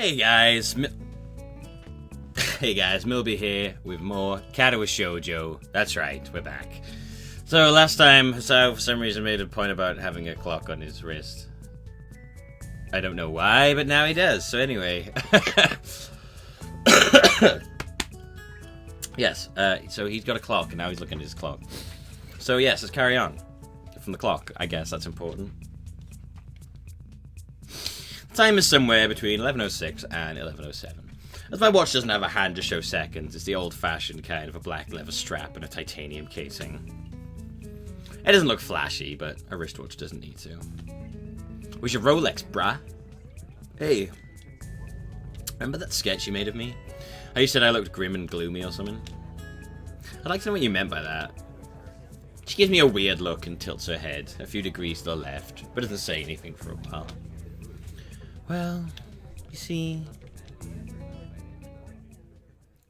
Hey guys, Millbee here with more Katawa Shoujo. That's right, we're back. So last time, Hisao for some reason made a point about having a clock on his wrist. I don't know why, but now he does. So anyway, yes. So he's got a clock, and now he's looking at his clock. So yes, let's carry on from the clock. I guess that's important. Time is somewhere between 11:06 and 11:07. As my watch doesn't have a hand to show seconds, it's the old-fashioned kind of a black leather strap and a titanium casing. It doesn't look flashy, but a wristwatch doesn't need to. Where's your Rolex, brah? Hey. Remember that sketch you made of me? How you said I looked grim and gloomy or something? I'd like to know what you meant by that. She gives me a weird look and tilts her head a few degrees to the left, but doesn't say anything for a while. Well, you see,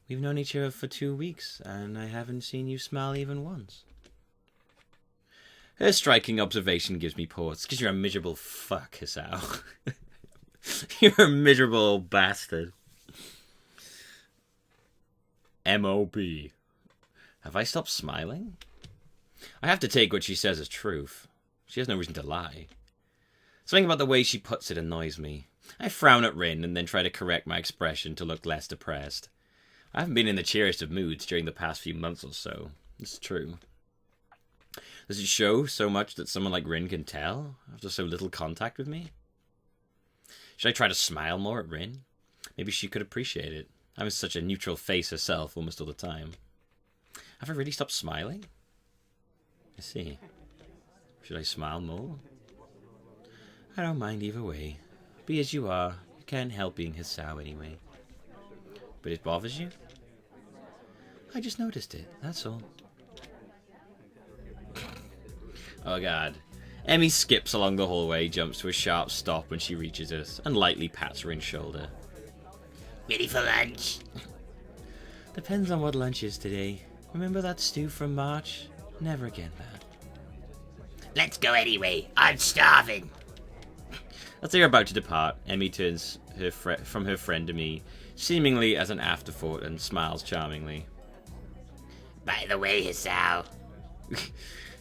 we've known each other for 2 weeks, and I haven't seen you smile even once. Her striking observation gives me pause, because you're a miserable fuck, Hisao. You're a miserable old bastard. M.O.B. Have I stopped smiling? I have to take what she says as truth. She has no reason to lie. Something about the way she puts it annoys me. I frown at Rin and then try to correct my expression to look less depressed. I haven't been in the cheeriest of moods during the past few months or so. It's true. Does it show so much that someone like Rin can tell after so little contact with me? Should I try to smile more at Rin? Maybe she could appreciate it. I'm such a neutral face herself almost all the time. Have I really stopped smiling? I see. Should I smile more? I don't mind either way. Be as you are, you can't help being Hisao anyway. But it bothers you? I just noticed it, that's all. Oh god. Emmy skips along the hallway, jumps to a sharp stop when she reaches us, and lightly pats Rin's shoulder. Ready for lunch? Depends on what lunch is today. Remember that stew from March? Never again, that. Let's go anyway, I'm starving. As they are about to depart, Emmy turns from her friend to me, seemingly as an afterthought, and smiles charmingly. By the way, Hisao.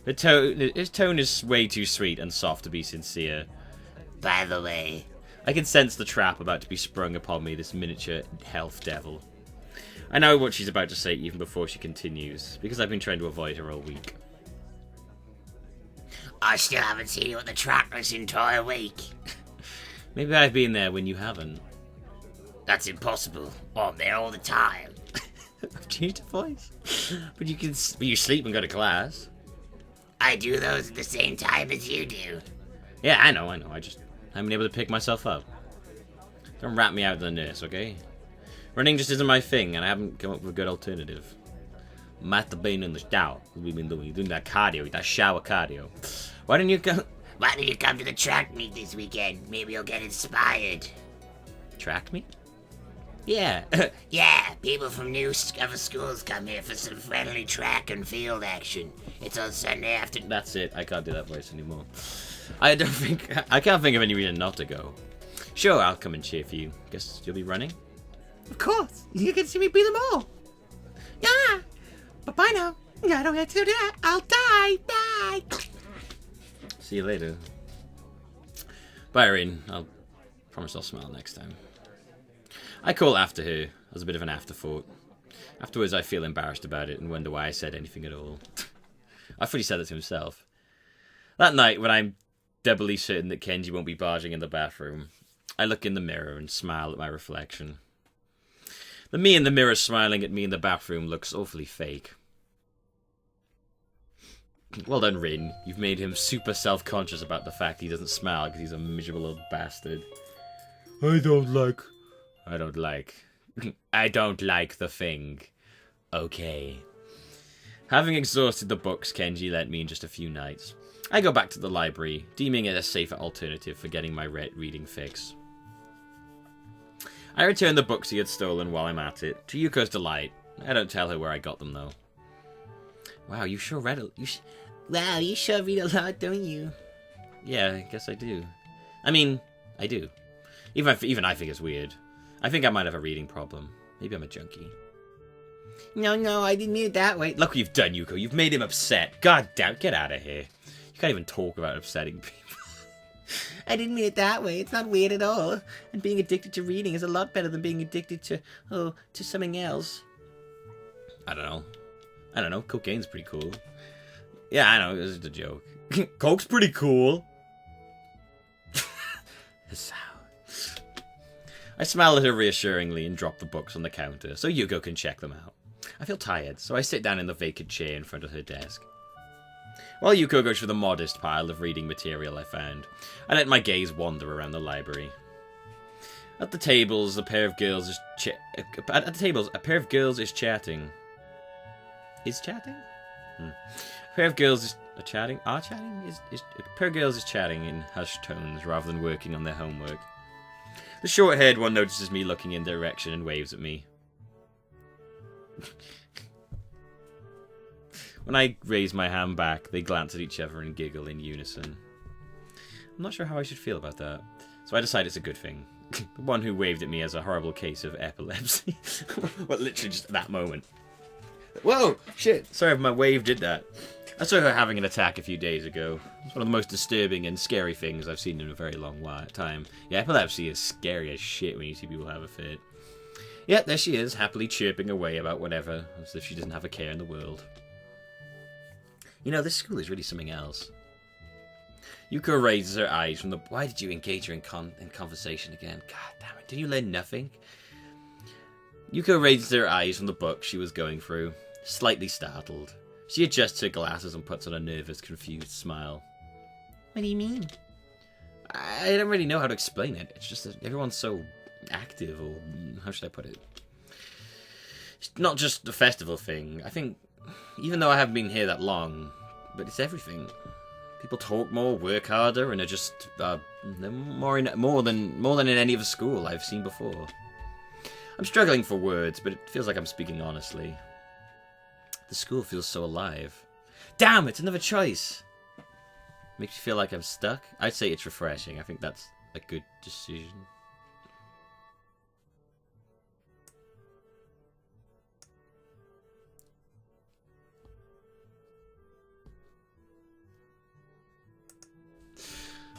His tone is way too sweet and soft to be sincere. By the way. I can sense the trap about to be sprung upon me, this miniature health devil. I know what she's about to say even before she continues, because I've been trying to avoid her all week. I still haven't seen you at the track this entire week. Maybe I've been there when you haven't. That's impossible. I'm there all the time. I've changed the voice. But you sleep and go to class. I do those at the same time as you do. Yeah, I know. I just haven't been able to pick myself up. Don't rat me out to the nurse, okay? Running just isn't my thing, and I haven't come up with a good alternative. Must have been in the shower. We've been doing that cardio, that shower cardio. Why don't you come to the track meet this weekend? Maybe you'll get inspired. Track meet? Yeah. Yeah, people from other schools come here for some friendly track and field action. It's on Sunday afternoon. That's it. I can't do that voice anymore. I can't think of any reason not to go. Sure, I'll come and cheer for you. Guess you'll be running? Of course. You can see me beat them all. Yeah. But bye now. I don't have to do that. I'll die. Bye. See you later. Bye, Rin. I'll promise I'll smile next time. I call after her as a bit of an afterthought. Afterwards, I feel embarrassed about it and wonder why I said anything at all. I thought he said it to himself. That night, when I'm doubly certain that Kenji won't be barging in the bathroom, I look in the mirror and smile at my reflection. The me in the mirror smiling at me in the bathroom looks awfully fake. Well done, Rin. You've made him super self-conscious about the fact he doesn't smile because he's a miserable old bastard. I don't like the thing. Okay. Having exhausted the books Kenji lent me in just a few nights, I go back to the library, deeming it a safer alternative for getting my reading fix. I return the books he had stolen while I'm at it, to Yuko's delight. I don't tell her where I got them, though. Wow, you sure read a... Wow, you sure read a lot, don't you? Yeah, I guess I do. I mean, I do. Even I think it's weird. I think I might have a reading problem. Maybe I'm a junkie. No, I didn't mean it that way. Look what you've done, Yuko. You've made him upset. God damn, get out of here. You can't even talk about upsetting people. I didn't mean it that way. It's not weird at all. And being addicted to reading is a lot better than being addicted to something else. I don't know. Cocaine's pretty cool. Yeah, I know. It was just a joke. Coke's pretty cool. I smile at her reassuringly and drop the books on the counter so Yuko can check them out. I feel tired, so I sit down in the vacant chair in front of her desk. While Yuko goes through the modest pile of reading material I found, I let my gaze wander around the library. At the tables, a pair of girls is chatting. Is chatting? A pair of girls is chatting. Are chatting? A pair of girls is chatting in hushed tones rather than working on their homework. The short-haired one notices me looking in their direction and waves at me. When I raise my hand back, they glance at each other and giggle in unison. I'm not sure how I should feel about that, so I decide it's a good thing. The one who waved at me has a horrible case of epilepsy. Well, literally just at that moment. Whoa! Shit! Sorry if my wave did that. I saw her having an attack a few days ago. It's one of the most disturbing and scary things I've seen in a very long time. Yeah, epilepsy is scary as shit when you see people have a fit. Yeah, there she is, happily chirping away about whatever, as if she doesn't have a care in the world. You know, this school is really something else. Yuko raises her eyes from the... Why did you engage her in conversation again? God damn it, did you learn nothing? Yuko raises her eyes from the book she was going through, slightly startled. She adjusts her glasses and puts on a nervous, confused smile. What do you mean? I don't really know how to explain it. It's just that everyone's so active, or how should I put it? It's not just the festival thing. I think, even though I haven't been here that long, but it's everything. People talk more, work harder, and are just more than in any other school I've seen before. I'm struggling for words, but it feels like I'm speaking honestly. The school feels so alive. Damn, it's another choice. Makes you feel like I'm stuck. I'd say it's refreshing. I think that's a good decision.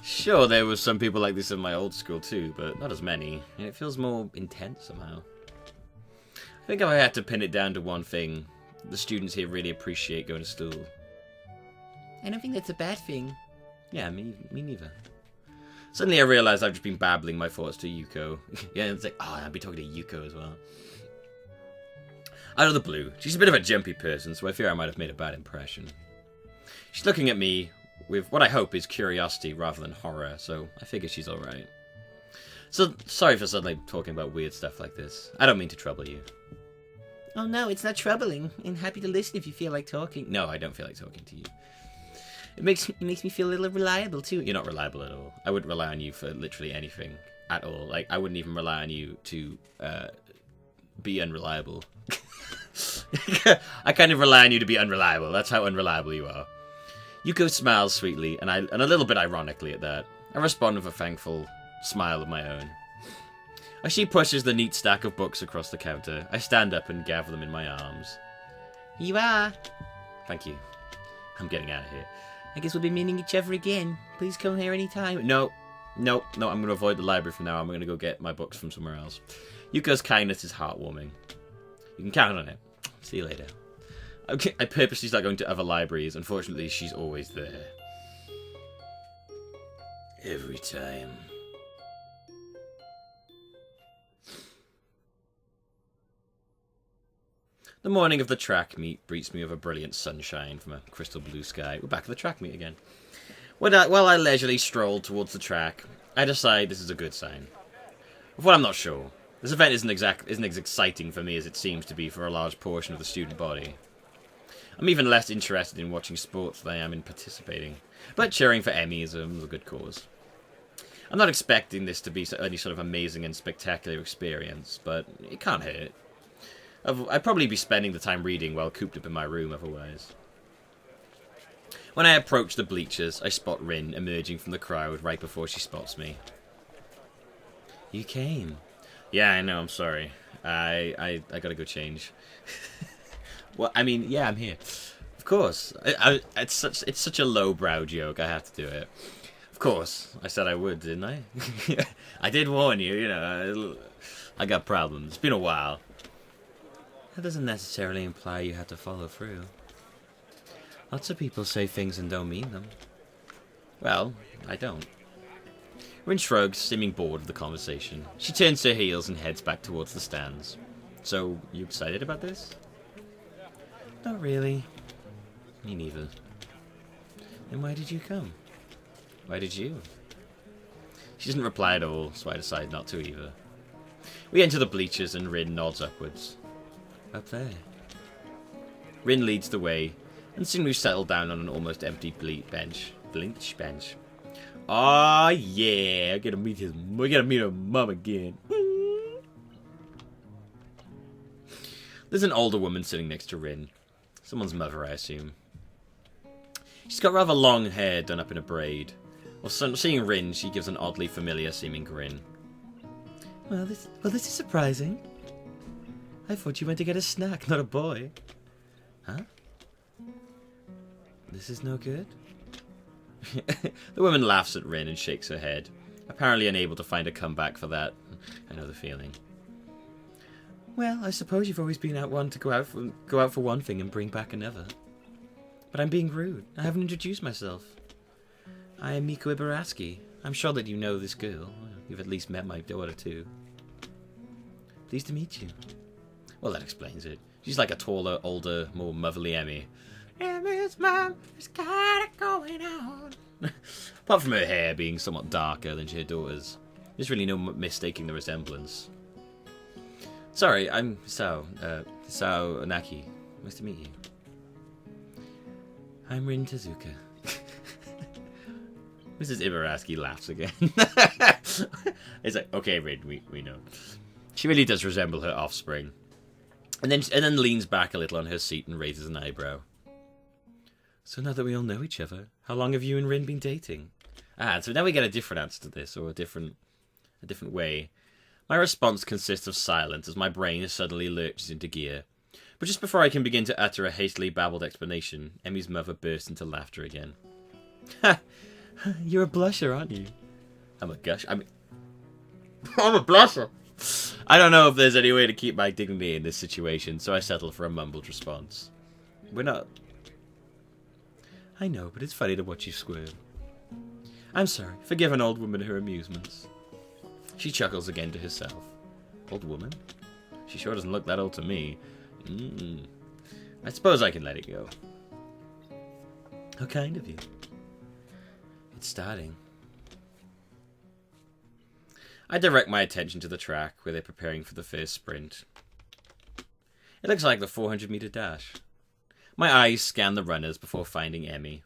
Sure, there were some people like this in my old school too, but not as many, and it feels more intense somehow. I think if I had to pin it down to one thing, the students here really appreciate going to school. I don't think that's a bad thing. Yeah, me neither. Suddenly I realised I've just been babbling my thoughts to Yuko. Yeah, it's like, oh, I'll be talking to Yuko as well. Out of the blue, she's a bit of a jumpy person, so I fear I might have made a bad impression. She's looking at me with what I hope is curiosity rather than horror, so I figure she's alright. So, sorry for suddenly talking about weird stuff like this. I don't mean to trouble you. Oh no, it's not troubling. I'm happy to listen if you feel like talking. No, I don't feel like talking to you. It makes me feel a little reliable too. You're not reliable at all. I wouldn't rely on you for literally anything at all. Like, I wouldn't even rely on you to be unreliable. I kind of rely on you to be unreliable. That's how unreliable you are. Yuko smiles sweetly, and a little bit ironically at that. I respond with a thankful smile of my own. As she pushes the neat stack of books across the counter, I stand up and gather them in my arms. Here you are. Thank you. I'm getting out of here. I guess we'll be meeting each other again. Please come here anytime. No, I'm going to avoid the library from now. I'm going to go get my books from somewhere else. Yuko's kindness is heartwarming. You can count on it. See you later. Okay, I purposely start going to other libraries. Unfortunately, she's always there. Every time. The morning of the track meet greets me with a brilliant sunshine from a crystal blue sky. We're back at the track meet again. While I leisurely stroll towards the track, I decide this is a good sign. Of what I'm not sure. This event isn't as exciting for me as it seems to be for a large portion of the student body. I'm even less interested in watching sports than I am in participating. But cheering for Emmy is a good cause. I'm not expecting this to be any sort of amazing and spectacular experience, but it can't hurt. I'd probably be spending the time reading while cooped up in my room otherwise. When I approach the bleachers, I spot Rin emerging from the crowd right before she spots me. You came. Yeah, I know, I'm sorry. I gotta go change. Well, I mean, yeah, I'm here. Of course. It's such a lowbrow joke, I have to do it. Of course. I said I would, didn't I? I did warn you, you know. I got problems. It's been a while. That doesn't necessarily imply you have to follow through. Lots of people say things and don't mean them. Well, I don't. Rin shrugs, seeming bored of the conversation. She turns her heels and heads back towards the stands. So, you excited about this? Not really. Me neither. Then why did you come? Why did you? She doesn't reply at all, so I decide not to either. We enter the bleachers and Rin nods upwards. Up there. Rin leads the way, and soon we've settled down on an almost empty bleach bench. Aw, yeah, I gotta meet her mom again. There's an older woman sitting next to Rin. Someone's mother, I assume. She's got rather long hair done up in a braid. While seeing Rin, she gives an oddly familiar-seeming grin. Well, this is surprising. I thought you went to get a snack, not a boy. Huh? This is no good? The woman laughs at Rin and shakes her head, apparently unable to find a comeback for that. I know the feeling. Well, I suppose you've always been one to go out for one thing and bring back another. But I'm being rude. I haven't introduced myself. I am Miku Ibaraski. I'm sure that you know this girl. You've at least met my daughter too. Pleased to meet you. Well, that explains it. She's like a taller, older, more motherly Emmy. Emmy's mom has got it going on. Apart from her hair being somewhat darker than her daughter's, there's really no mistaking the resemblance. Sorry, I'm Hisao Nakai. Nice to meet you. I'm Rin Tezuka. Mrs. Ibaraski laughs again. It's like, okay, Rin, we know. She really does resemble her offspring. And then leans back a little on her seat and raises an eyebrow. So now that we all know each other, how long have you and Rin been dating? So now we get a different answer to this, or a different way. My response consists of silence as my brain suddenly lurches into gear. But just before I can begin to utter a hastily babbled explanation, Emmy's mother bursts into laughter again. Ha! You're a blusher, aren't you? I'm a blusher! I don't know if there's any way to keep my dignity in this situation, so I settle for a mumbled response. We're not. I know, but it's funny to watch you squirm. I'm sorry. Forgive an old woman her amusements. She chuckles again to herself. Old woman? She sure doesn't look that old to me. I suppose I can let it go. How kind of you. It's starting. I direct my attention to the track where they're preparing for the first sprint. It looks like the 400-meter dash. My eyes scan the runners before finding Emmy.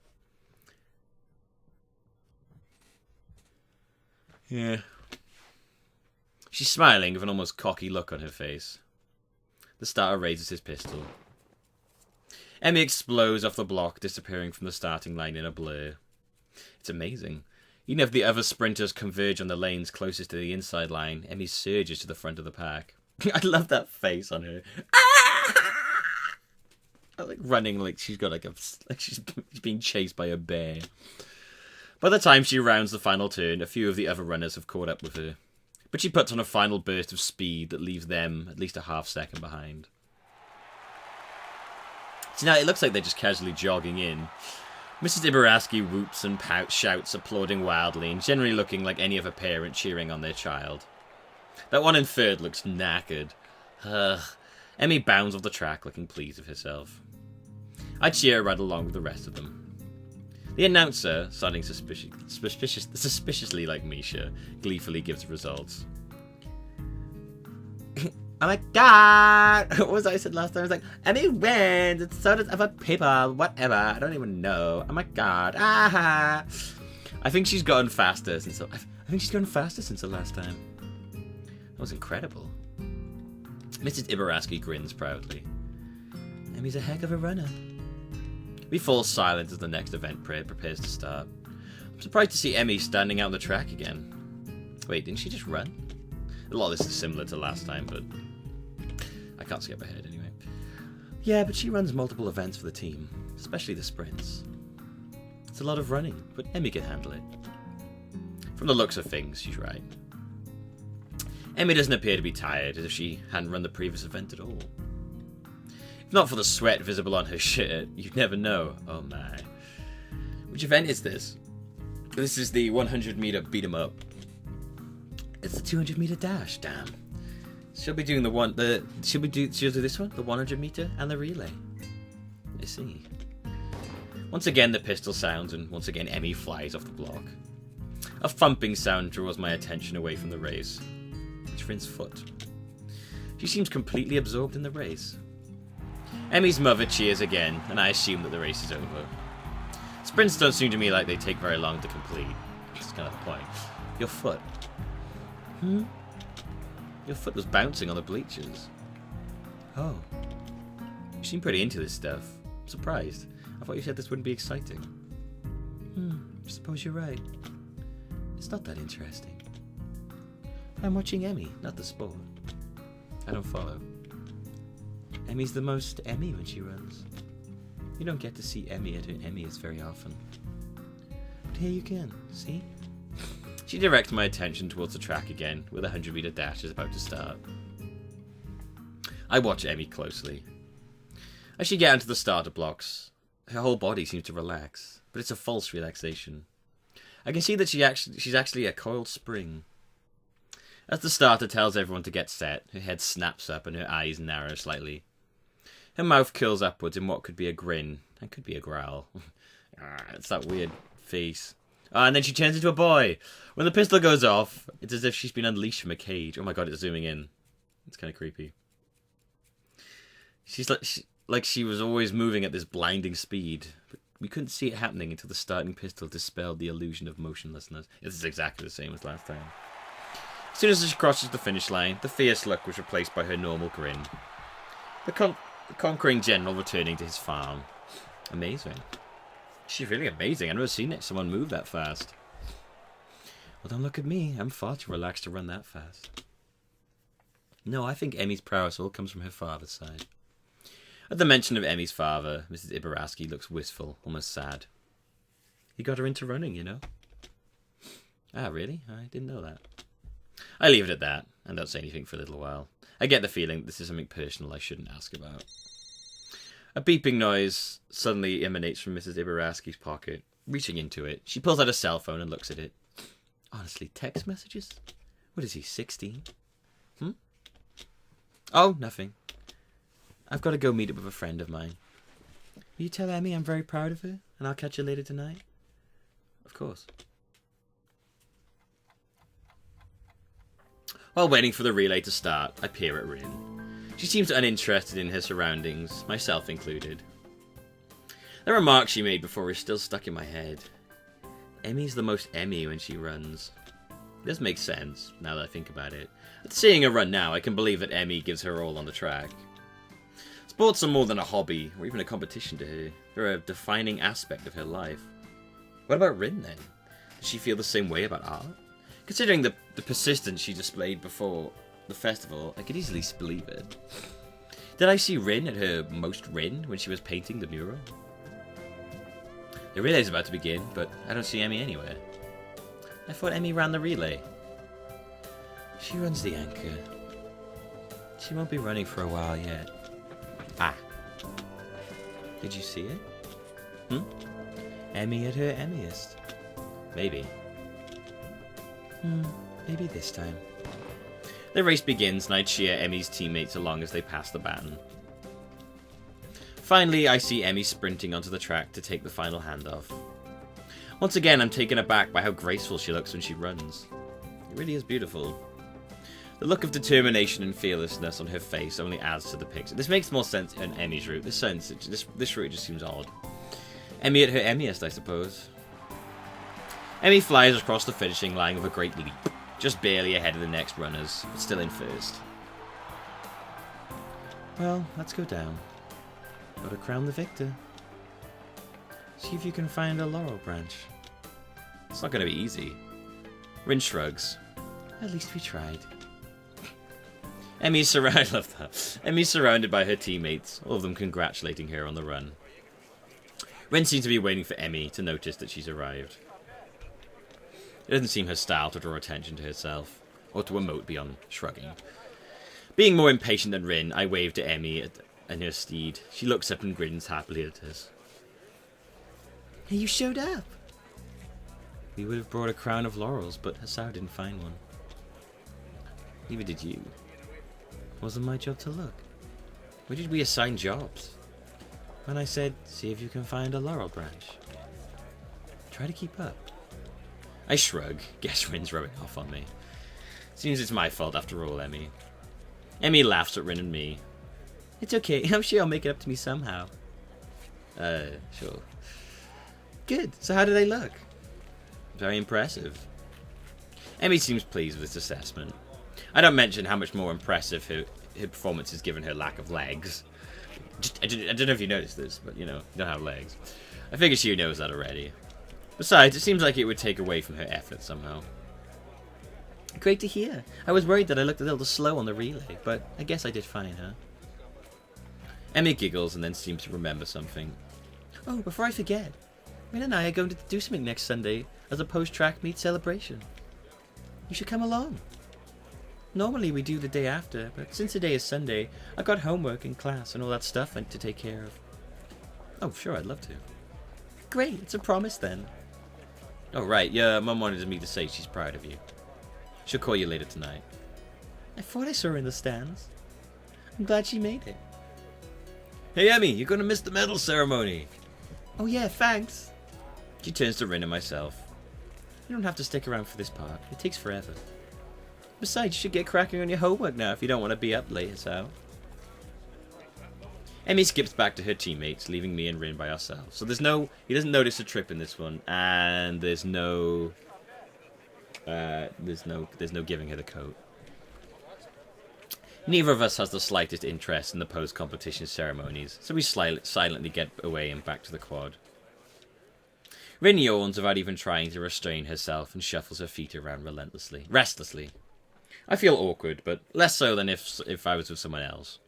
Yeah. She's smiling with an almost cocky look on her face. The starter raises his pistol. Emmy explodes off the block, disappearing from the starting line in a blur. It's amazing. Even if the other sprinters converge on the lanes closest to the inside line, Emmy surges to the front of the pack. I love that face on her. Like running like she's got like she's being chased by a bear. By the time she rounds the final turn, a few of the other runners have caught up with her. But she puts on a final burst of speed that leaves them at least a half second behind. So now it looks like they're just casually jogging in. Mrs. Ibaraski whoops and shouts, applauding wildly, and generally looking like any other parent cheering on their child. That one in third looks knackered. Emmy bounds off the track, looking pleased with herself. I cheer right along with the rest of them. The announcer, sounding suspiciously like Misha, gleefully gives the results. Oh my god! What was I said last time? I was like, Emmy wins! It's so does other people, whatever. I don't even know. Oh my god. Ah! I think she's gotten faster since the last time. That was incredible. Mrs. Ibaraski grins proudly. Emmy's a heck of a runner. We fall silent as the next event prepares to start. I'm surprised to see Emmy standing out on the track again. Wait, didn't she just run? A lot of this is similar to last time, but I can't skip ahead anyway. Yeah, but she runs multiple events for the team, especially the sprints. It's a lot of running, but Emmy can handle it. From the looks of things, she's right. Emmy doesn't appear to be tired, as if she hadn't run the previous event at all. If not for the sweat visible on her shirt, you'd never know. Oh my. Which event is this? This is the 100-meter beat 'em up. It's the 200-meter dash, damn. She'll be doing she'll do this one, the 100-meter and the relay. I see. Once again the pistol sounds, and once again Emmy flies off the block. A thumping sound draws my attention away from the race. It's Rin's foot. She seems completely absorbed in the race. Emmy's mother cheers again, and I assume that the race is over. Sprints don't seem to me like they take very long to complete. That's kind of the point. Your foot. Your foot was bouncing on the bleachers. Oh. You seem pretty into this stuff. I'm surprised. I thought you said this wouldn't be exciting. I suppose you're right. It's not that interesting. I'm watching Emmy, not the sport. I don't follow. Emmy's the most Emmy when she runs. You don't get to see Emmy at her Emmyest very often. But here you can, see? She directs my attention towards the track again, where the 100-meter dash is about to start. I watch Emmy closely. As she gets into the starter blocks, her whole body seems to relax, but it's a false relaxation. I can see that she's actually a coiled spring. As the starter tells everyone to get set, her head snaps up and her eyes narrow slightly. Her mouth curls upwards in what could be a grin, and could be a growl. It's that weird face. And then she turns into a boy. When the pistol goes off, it's as if she's been unleashed from a cage. Oh my god, it's zooming in. It's kind of creepy. She's like she was always moving at this blinding speed. But we couldn't see it happening until the starting pistol dispelled the illusion of motionlessness. This is exactly the same as last time. As soon as she crosses the finish line, the fierce look was replaced by her normal grin. The conquering general returning to his farm. Amazing. She's really amazing. I've never seen someone move that fast. Well, don't look at me. I'm far too relaxed to run that fast. No, I think Emmy's prowess all comes from her father's side. At the mention of Emmy's father, Mrs. Ibaraki looks wistful, almost sad. He got her into running, you know. Ah, really? I didn't know that. I leave it at that, and don't say anything for a little while. I get the feeling this is something personal I shouldn't ask about. A beeping noise suddenly emanates from Mrs. Ibaraski's pocket. Reaching into it, she pulls out a cell phone and looks at it. Honestly, text messages? What is he, 16? Oh, nothing. I've got to go meet up with a friend of mine. Will you tell Emmy I'm very proud of her, and I'll catch her later tonight? Of course. While waiting for the relay to start, I peer at Rin. She seems uninterested in her surroundings, myself included. The remark she made before is still stuck in my head. Emmy's the most Emmy when she runs. This makes sense, now that I think about it. Seeing her run now, I can believe that Emmy gives her all on the track. Sports are more than a hobby, or even a competition to her. They're a defining aspect of her life. What about Rin, then? Does she feel the same way about art? Considering the persistence she displayed before the festival, I could easily believe it. Did I see Rin at her most Rin when she was painting the mural? The relay's about to begin, but I don't see Emmy anywhere. I thought Emmy ran the relay. She runs the anchor. She won't be running for a while yet. Ah. Did you see it? Emmy at her Emmyest. Maybe. Maybe this time. The race begins, and I cheer Emmy's teammates along as they pass the baton. Finally, I see Emmy sprinting onto the track to take the final handoff. Once again, I'm taken aback by how graceful she looks when she runs. It really is beautiful. The look of determination and fearlessness on her face only adds to the picture. This makes more sense than Emmy's route. This route just seems odd. Emmy at her Emmyest, I suppose. Emmy flies across the finishing line with a great leap, just barely ahead of the next runners, but still in first. Well, let's go down. Gotta crown the victor. See if you can find a laurel branch. It's not gonna be easy. Rin shrugs. At least we tried. I love that. Emmy's surrounded by her teammates, all of them congratulating her on the run. Rin seems to be waiting for Emmy to notice that she's arrived. It doesn't seem her style to draw attention to herself, or to emote beyond shrugging. Being more impatient than Rin, I wave to Emmy and her steed. She looks up and grins happily at us. Hey, you showed up! We would have brought a crown of laurels, but Hisao didn't find one. Neither did you. It wasn't my job to look. Where did we assign jobs? When I said, see if you can find a laurel branch. Try to keep up. I shrug. Guess Rin's rubbing off on me. Seems it's my fault after all, Emmy. Emmy laughs at Rin and me. It's okay. I'm sure I'll make it up to me somehow. Sure. Good. So how do they look? Very impressive. Emmy seems pleased with this assessment. I don't mention how much more impressive her performance is given her lack of legs. I don't know if you noticed this, but you know, you don't have legs. I figure she knows that already. Besides, it seems like it would take away from her effort somehow. Great to hear. I was worried that I looked a little slow on the relay, but I guess I did fine, huh? Emmy giggles and then seems to remember something. Oh, before I forget, Rin and I are going to do something next Sunday as a post-track meet celebration. You should come along. Normally we do the day after, but since today is Sunday, I've got homework and class and all that stuff I need to take care of. Oh, sure, I'd love to. Great, it's a promise then. Oh, right, yeah, Mum wanted me to say she's proud of you. She'll call you later tonight. I thought I saw her in the stands. I'm glad she made it. Hey, Emmy, you're going to miss the medal ceremony. Oh, yeah, thanks. She turns to Rin and myself. You don't have to stick around for this part. It takes forever. Besides, you should get cracking on your homework now if you don't want to be up late, Hisao. Emmy skips back to her teammates, leaving me and Rin by ourselves. So he doesn't notice a trip in this one, and there's no giving her the coat. Neither of us has the slightest interest in the post-competition ceremonies, so we silently get away and back to the quad. Rin yawns without even trying to restrain herself and shuffles her feet around restlessly. I feel awkward, but less so than if I was with someone else.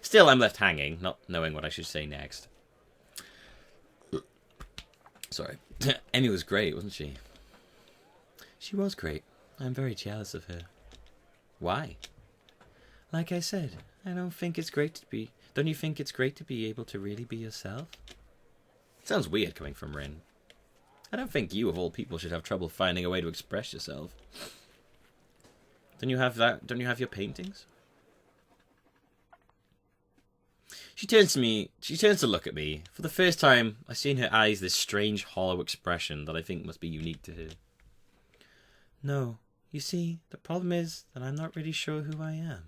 Still, I'm left hanging, not knowing what I should say next. Sorry. Emmy was great, wasn't she? She was great. I'm very jealous of her. Why? Like I said, don't you think it's great to be able to really be yourself? It sounds weird coming from Rin. I don't think you, of all people, should have trouble finding a way to express yourself. Don't you have your paintings? She turns to look at me. For the first time, I see in her eyes this strange, hollow expression that I think must be unique to her. No, you see, the problem is that I'm not really sure who I am.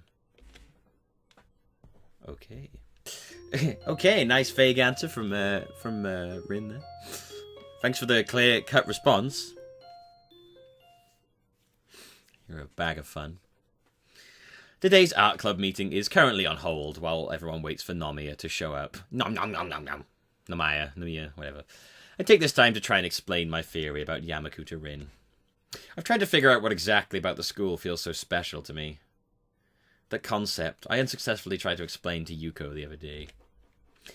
Okay. Okay, nice vague answer from Rin there. Thanks for the clear-cut response. You're a bag of fun. Today's art club meeting is currently on hold while everyone waits for Nomiya to show up. Nomiya, whatever. I take this time to try and explain my theory about Yamaku to Rin. I've tried to figure out what exactly about the school feels so special to me. That concept I unsuccessfully tried to explain to Yuko the other day.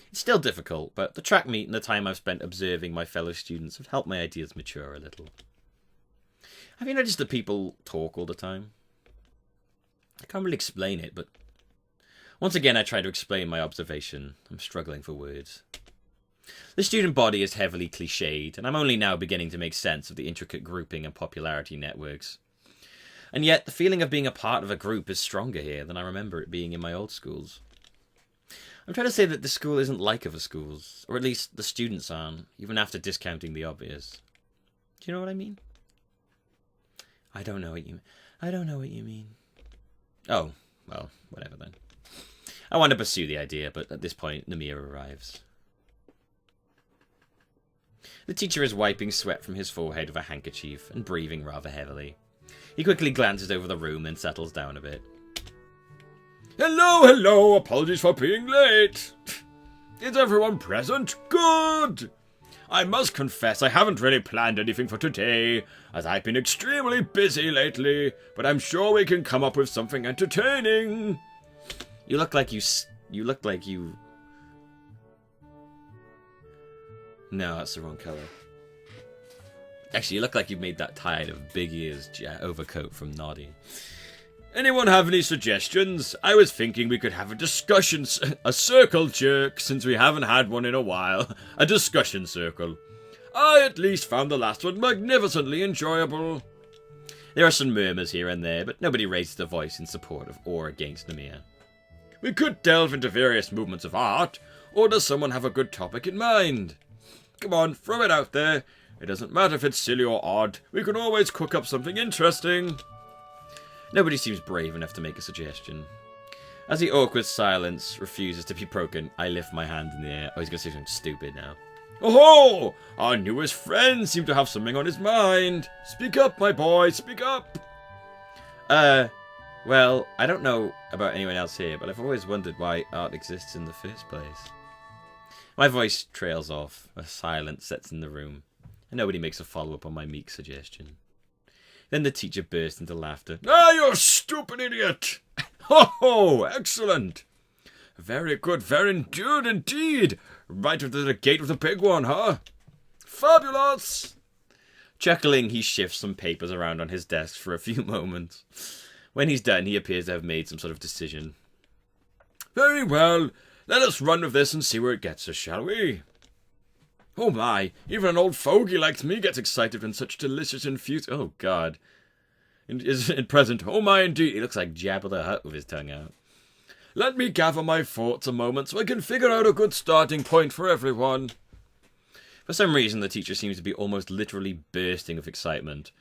It's still difficult, but the track meet and the time I've spent observing my fellow students have helped my ideas mature a little. Have you noticed that people talk all the time? I can't really explain it, but once again I try to explain my observation. I'm struggling for words. The student body is heavily cliched, and I'm only now beginning to make sense of the intricate grouping and popularity networks. And yet, the feeling of being a part of a group is stronger here than I remember it being in my old schools. I'm trying to say that the school isn't like other schools, or at least the students aren't, even after discounting the obvious. Do you know what I mean? I don't know what you mean. Oh, well, whatever then. I want to pursue the idea, but at this point, Nomiya arrives. The teacher is wiping sweat from his forehead with a handkerchief and breathing rather heavily. He quickly glances over the room and settles down a bit. Hello, apologies for being late. Is everyone present? Good! I must confess I haven't really planned anything for today, as I've been extremely busy lately, but I'm sure we can come up with something entertaining. You look like you... No, that's the wrong colour. Actually, you look like you made that tie out of Big Ear's overcoat from Noddy. Anyone have any suggestions? I was thinking we could have a discussion... A circle jerk, since we haven't had one in a while. A discussion circle. I at least found the last one magnificently enjoyable. There are some murmurs here and there, but nobody raises a voice in support of or against Namiya. We could delve into various movements of art, or does someone have a good topic in mind? Come on, throw it out there. It doesn't matter if it's silly or odd. We can always cook up something interesting. Nobody seems brave enough to make a suggestion. As the awkward silence refuses to be broken, I lift my hand in the air. Oh, he's going to say something stupid now. Oh-ho! Our newest friend seemed to have something on his mind. Speak up, my boy, speak up. Well, I don't know about anyone else here, but I've always wondered why art exists in the first place. My voice trails off. A silence sets in the room, and nobody makes a follow-up on my meek suggestion. Then the teacher bursts into laughter. Ah, you stupid idiot! Ho-ho! Excellent! Very good, very good indeed. Right out of the gate with a big one, huh? Fabulous! Chuckling, he shifts some papers around on his desk for a few moments. When he's done, he appears to have made some sort of decision. Very well. Let us run with this and see where it gets us, shall we? Oh my, even an old fogey like me gets excited when such delicious infused... Oh god. Is it present? Oh my indeed. He looks like Jabba the Hutt with his tongue out. Let me gather my thoughts a moment so I can figure out a good starting point for everyone. For some reason, the teacher seems to be almost literally bursting with excitement.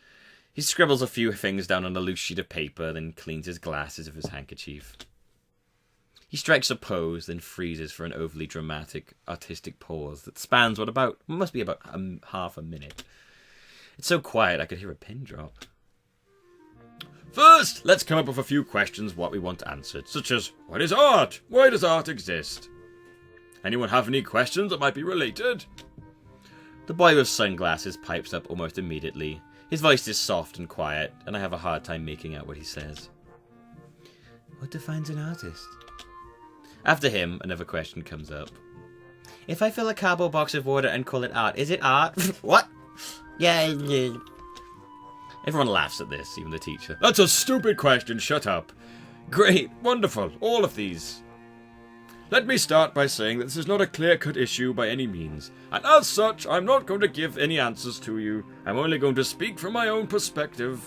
He scribbles a few things down on a loose sheet of paper, then cleans his glasses with his handkerchief. He strikes a pose, then freezes for an overly dramatic, artistic pause that spans must be about half a minute. It's so quiet I could hear a pin drop. First, let's come up with a few questions what we want answered, such as, what is art? Why does art exist? Anyone have any questions that might be related? The boy with sunglasses pipes up almost immediately. His voice is soft and quiet, and I have a hard time making out what he says. What defines an artist? After him, another question comes up. If I fill a cardboard box with water and call it art, is it art? What? Yeah. Everyone laughs at this, even the teacher. That's a stupid question, shut up. Great, wonderful, all of these. Let me start by saying that this is not a clear-cut issue by any means, and as such, I'm not going to give any answers to you. I'm only going to speak from my own perspective.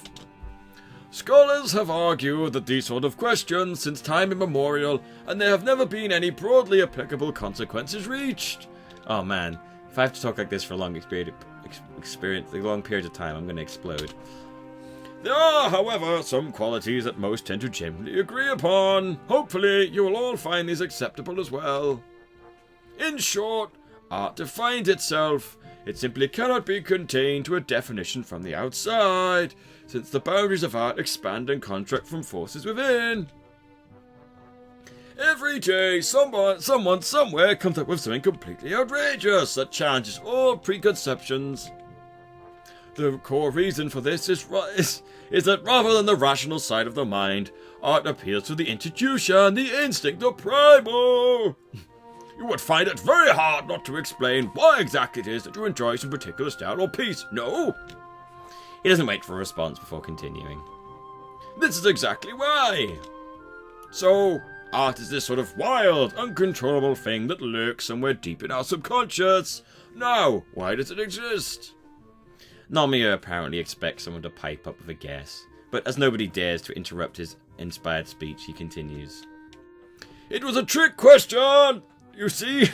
Scholars have argued that these sort of questions since time immemorial, and there have never been any broadly applicable consequences reached. Oh man, if I have to talk like this for a long period of time, I'm going to explode. There are, however, some qualities that most tend to generally agree upon. Hopefully, you will all find these acceptable as well. In short, art defines itself. It simply cannot be contained to a definition from the outside, since the boundaries of art expand and contract from forces within. Every day, someone somewhere comes up with something completely outrageous that challenges all preconceptions. The core reason for this is that rather than the rational side of the mind, art appeals to the intuition, the instinct, the primal. You would find it very hard not to explain why exactly it is that you enjoy some particular style or piece, no? He doesn't wait for a response before continuing. This is exactly why. So, art is this sort of wild, uncontrollable thing that lurks somewhere deep in our subconscious. Now, why does it exist? Namiya apparently expects someone to pipe up with a guess, but as nobody dares to interrupt his inspired speech, he continues. It was a trick question! You see?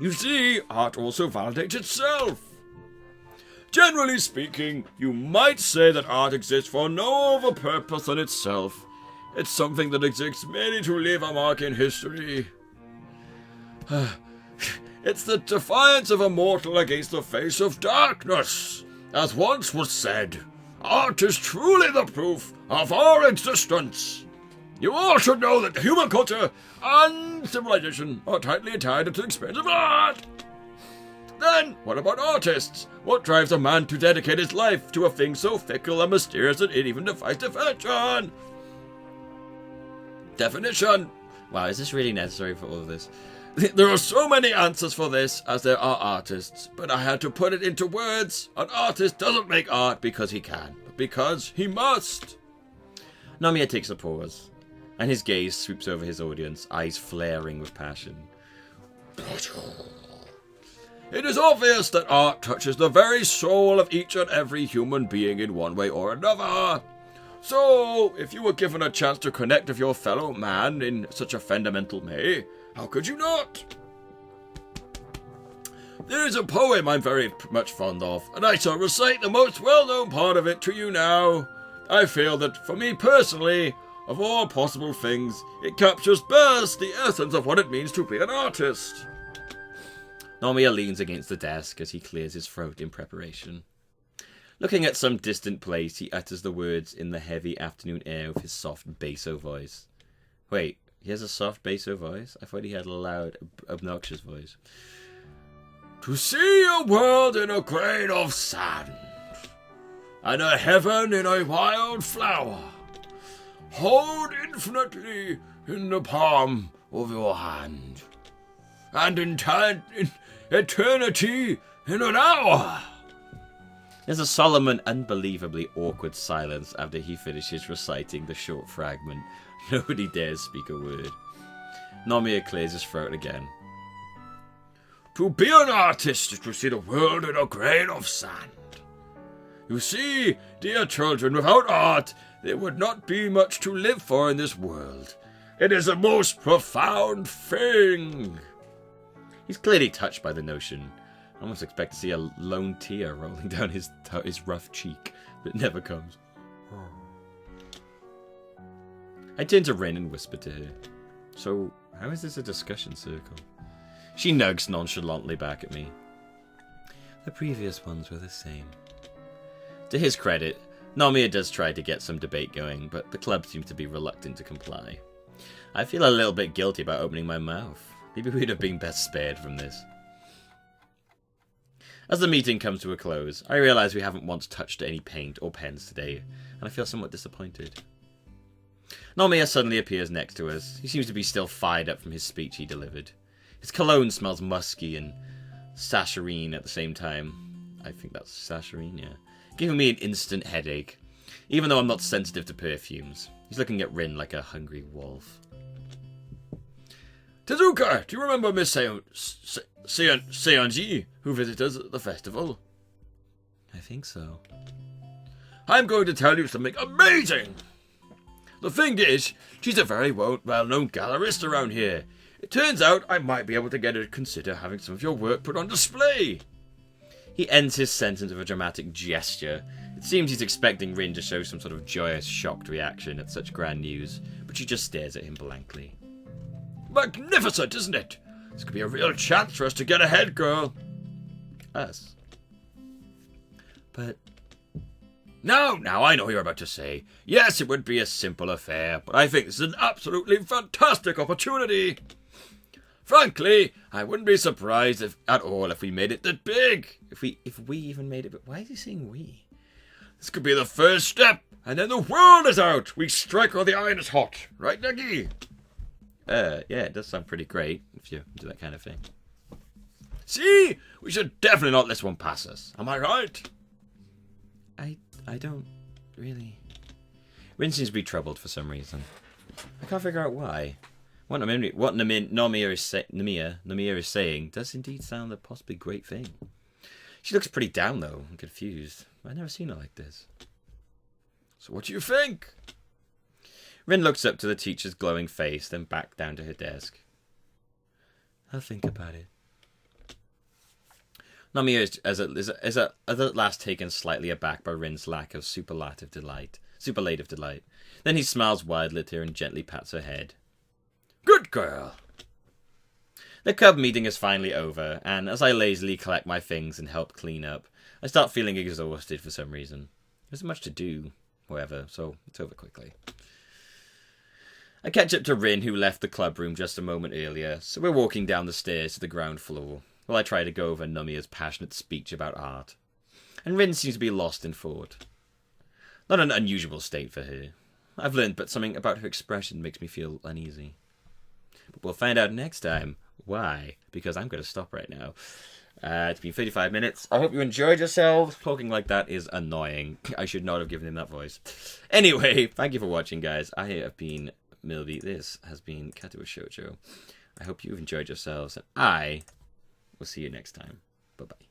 You see, art also validates itself. Generally speaking, you might say that art exists for no other purpose than itself. It's something that exists merely to leave a mark in history. It's the defiance of a mortal against the face of darkness. As once was said, art is truly the proof of our existence. You all should know that human culture and civilization are tightly tied to the experience of art. Then, what about artists? What drives a man to dedicate his life to a thing so fickle and mysterious that it even defies definition? Definition! Wow, is this really necessary for all of this? There are so many answers for this as there are artists, but I had to put it into words. An artist doesn't make art because he can, but because he must. Nomiya takes a pause, and his gaze sweeps over his audience, eyes flaring with passion. It is obvious that art touches the very soul of each and every human being in one way or another. So, if you were given a chance to connect with your fellow man in such a fundamental way, how could you not? There is a poem I'm very much fond of, and I shall recite the most well-known part of it to you now. I feel that, for me personally, of all possible things, it captures best the essence of what it means to be an artist. Nomiya leans against the desk as he clears his throat in preparation. Looking at some distant place, he utters the words in the heavy afternoon air with his soft basso voice. Wait, he has a soft basso voice? I thought he had a loud, obnoxious voice. To see a world in a grain of sand, and a heaven in a wild flower, hold infinitely in the palm of your hand, and eternity in an hour. There's a solemn and unbelievably awkward silence after he finishes reciting the short fragment. Nobody dares speak a word. Nomiya clears his throat again. To be an artist is to see the world in a grain of sand. You see, dear children, without art, there would not be much to live for in this world. It is a most profound thing. He's clearly touched by the notion. I almost expect to see a lone tear rolling down his rough cheek, but it never comes. I turn to Rin and whisper to her. So, how is this a discussion circle? She nugs nonchalantly back at me. The previous ones were the same. To his credit, Nomiya does try to get some debate going, but the club seems to be reluctant to comply. I feel a little bit guilty about opening my mouth. Maybe we'd have been best spared from this. As the meeting comes to a close, I realise we haven't once touched any paint or pens today, and I feel somewhat disappointed. Nomiya suddenly appears next to us. He seems to be still fired up from his speech he delivered. His cologne smells musky and saccharine at the same time. I think that's saccharine, yeah. Giving me an instant headache, even though I'm not sensitive to perfumes. He's looking at Rin like a hungry wolf. Tezuka, do you remember Miss Seonji, who visited us at the festival? I think so. I'm going to tell you something amazing! The thing is, she's a very well-known gallerist around here. It turns out I might be able to get her to consider having some of your work put on display. He ends his sentence with a dramatic gesture. It seems he's expecting Rin to show some sort of joyous, shocked reaction at such grand news, but she just stares at him blankly. Magnificent, isn't it? This could be a real chance for us to get ahead, girl. Us? But... Now, I know what you're about to say. Yes, it would be a simple affair, but I think this is an absolutely fantastic opportunity. Frankly, I wouldn't be surprised at all if we made it that big. If we even made it, but why is he saying we? This could be the first step, and then the world is out. We strike while the iron is hot. Right, Nagi? Yeah, it does sound pretty great if you do that kind of thing. See? We should definitely not let this one pass us. Am I right? I don't really... Rin seems to be troubled for some reason. I can't figure out why. What Nomiya is saying does indeed sound a possibly great thing. She looks pretty down, though, and confused. I've never seen her like this. So what do you think? Rin looks up to the teacher's glowing face, then back down to her desk. I'll think about it. Nomiya is at last taken slightly aback by Rin's lack of superlative delight. Then he smiles wildly at her and gently pats her head. Good girl. The club meeting is finally over, and as I lazily collect my things and help clean up, I start feeling exhausted for some reason. There's much to do, however, so it's over quickly. I catch up to Rin, who left the club room just a moment earlier, so we're walking down the stairs to the ground floor. while I try to go over Nomiya's passionate speech about art. And Rin seems to be lost in thought. Not an unusual state for her. I've learned, but something about her expression makes me feel uneasy. But we'll find out next time why, because I'm going to stop right now. It's been 35 minutes. I hope you enjoyed yourselves. Talking like that is annoying. I should not have given him that voice. Anyway, thank you for watching, guys. I have been Millbee. This has been Katawa Shoujo. I hope you've enjoyed yourselves, and I will see you next time. Bye-bye.